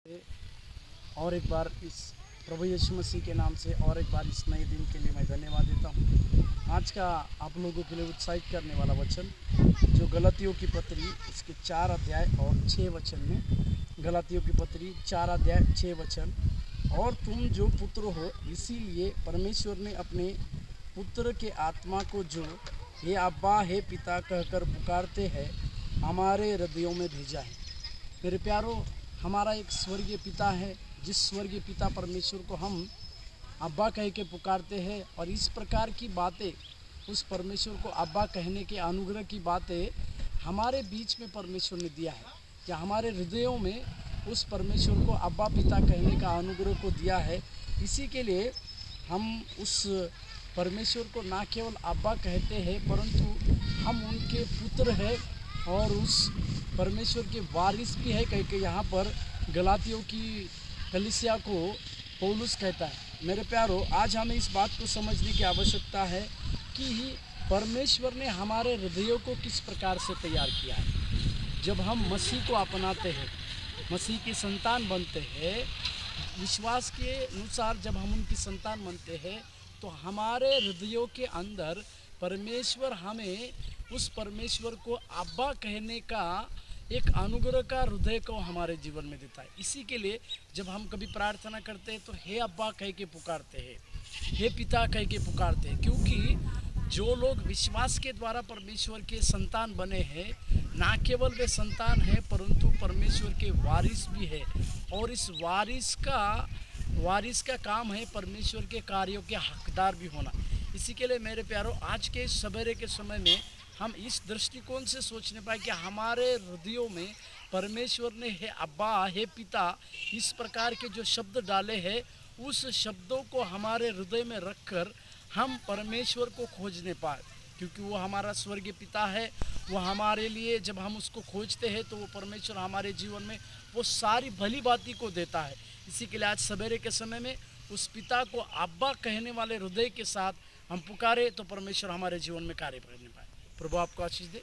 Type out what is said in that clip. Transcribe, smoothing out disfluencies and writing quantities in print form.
और एक बार इस प्रभु यीशु मसीह के नाम से और एक बार इस नए दिन के लिए मैं धन्यवाद देता हूँ। आज का आप लोगों के लिए उत्साहित करने वाला वचन जो गलातियों की पत्री उसके 4 अध्याय और 6 वचन में, गलातियों की पत्री 4 अध्याय 6 वचन, और तुम जो पुत्र हो इसीलिए परमेश्वर ने अपने पुत्र के आत्मा को जो हे अब्बा हे पिता कहकर पुकारते हैं हमारे हृदयों में भेजा है। मेरे प्यारों, हमारा एक स्वर्गीय पिता है, जिस स्वर्गीय पिता परमेश्वर को हम अब्बा कह के पुकारते हैं, और इस प्रकार की बातें उस परमेश्वर को अब्बा कहने के अनुग्रह की बातें हमारे बीच में परमेश्वर ने दिया है, या हमारे हृदयों में उस परमेश्वर को अब्बा पिता कहने का अनुग्रह को दिया है। इसी के लिए हम उस परमेश्वर को ना केवल अब्बा कहते हैं परंतु हम उनके पुत्र हैं और उस परमेश्वर के वारिस भी है कह के यहाँ पर गलातियों की कलीसिया को पौलुस कहता है। मेरे प्यारों, आज हमें इस बात को समझने की आवश्यकता है कि परमेश्वर ने हमारे हृदयों को किस प्रकार से तैयार किया है। जब हम मसीह को अपनाते हैं, मसीह की संतान बनते हैं, विश्वास के अनुसार जब हम उनकी संतान बनते हैं तो हमारे हृदयों के अंदर परमेश्वर हमें उस परमेश्वर को अब्बा कहने का एक अनुग्रह का हृदय को हमारे जीवन में देता है। इसी के लिए जब हम कभी प्रार्थना करते हैं तो हे अब्बा कह के पुकारते हैं, हे पिता कह के पुकारते हैं, क्योंकि जो लोग विश्वास के द्वारा परमेश्वर के संतान बने हैं, ना केवल वे संतान हैं परंतु परमेश्वर के वारिस भी है, और इस वारिस का काम है परमेश्वर के कार्यों के हकदार भी होना। इसी के लिए मेरे प्यारों, आज के सवेरे के समय में हम इस दृष्टिकोण से सोचने पाए कि हमारे हृदयों में परमेश्वर ने हे अब्बा हे पिता इस प्रकार के जो शब्द डाले हैं, उस शब्दों को हमारे हृदय में रखकर हम परमेश्वर को खोजने पाए, क्योंकि वो हमारा स्वर्गीय पिता है। वो हमारे लिए जब हम उसको खोजते हैं तो वो परमेश्वर हमारे जीवन में वो सारी भली बातें को देता है। इसी के लिए आज सवेरे के समय में उस पिता को अब्बा कहने वाले हृदय के साथ हम पुकारे तो परमेश्वर हमारे जीवन में कार्य करने पाए। प्रभु आपको आशीष दे।